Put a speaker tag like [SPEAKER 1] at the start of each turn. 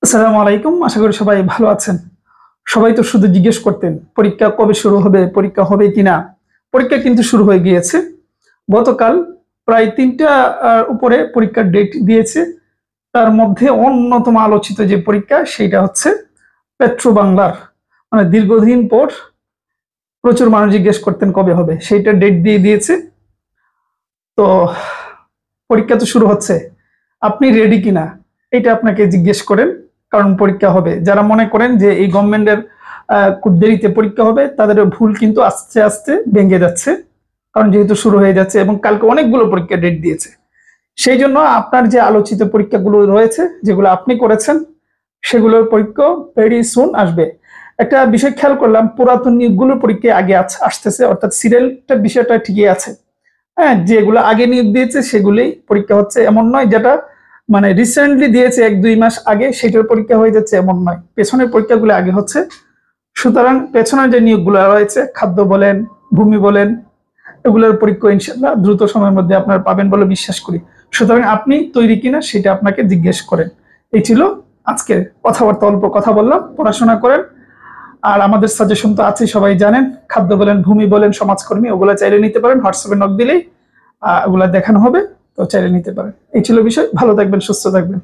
[SPEAKER 1] আসসালামু আলাইকুম। আশা করি সবাই ভালো আছেন। সবাই তো শুধু জিজ্ঞেস করতেন পরীক্ষা কবে শুরু হবে, পরীক্ষা হবে কিনা। পরীক্ষা কিন্তু শুরু হয়ে গিয়েছে। গতকাল প্রায় ৩টা উপরে পরীক্ষার ডেট দিয়েছে। তার মধ্যে অন্যতম আলোচিত যে পরীক্ষা সেটা হচ্ছে পেট্রো বাংলার। মানে দীর্ঘদিন পর প্রচুর মানুষ জিজ্ঞেস করতেন কবে হবে, সেইটা ডেট দিয়ে দিয়েছে। তো পরীক্ষা তো শুরু হচ্ছে, আপনি রেডি কিনা এটা আপনাকে জিজ্ঞেস করেন। কারণ পরীক্ষা হবে, যারা মনে করেন যে এই গভর্নমেন্টের খুব দেরিতে পরীক্ষা হবে তাদের ভুল কিন্তু আস্তে আস্তে ভেঙে যাচ্ছে। কারণ যেহেতু শুরু হয়ে যাচ্ছে এবং কালকে অনেকগুলো পরীক্ষা ডেট দিয়েছে, সেই জন্য আপনার যে আলোচিত পরীক্ষাগুলো রয়েছে যেগুলো আপনি করেছেন সেগুলোর পরীক্ষা ভেরি সুন আসবে। একটা বিষয় খেয়াল করলাম, পুরাতন নিয়োগগুলোর পরীক্ষা আগে আসতেছে, অর্থাৎ সিরিয়ালটা বিষয়টা ঠিকই আছে। হ্যাঁ, যেগুলো আগে নিয়োগ দিয়েছে সেগুলোই পরীক্ষা হচ্ছে, এমন নয় যেটা মানে রিসেন্টলি দিয়েছে ১-২ মাস আগে সেটার পরীক্ষা হয়ে যাচ্ছে, এমন নয়। পেছনের পরীক্ষাগুলো আগে হচ্ছে। সুতরাং পেছনের যে নিয়োগগুলো রয়েছে, খাদ্য বলেন, ভূমি বলেন, এগুলোর পরীক্ষা ইনশাল্লাহ দ্রুত সময়ের মধ্যে আপনারা পাবেন বলে বিশ্বাস করি। সুতরাং আপনি তৈরি কিনা সেটা আপনাকে জিজ্ঞেস করেন। এই ছিল আজকের কথাবার্তা, অল্প কথা বললাম। পড়াশোনা করেন। আর আমাদের সাজেশন তো আছে, সবাই জানেন। খাদ্য বলেন, ভূমি বলেন, সমাজকর্মী, ওগুলো চাইলে নিতে পারেন। হোয়াটসঅ্যাপে নক দিলেই ওগুলা দেখানো হবে, তো চাইলে নিতে পারেন। এই ছিল বিষয়। ভালো থাকবেন, সুস্থ থাকবেন।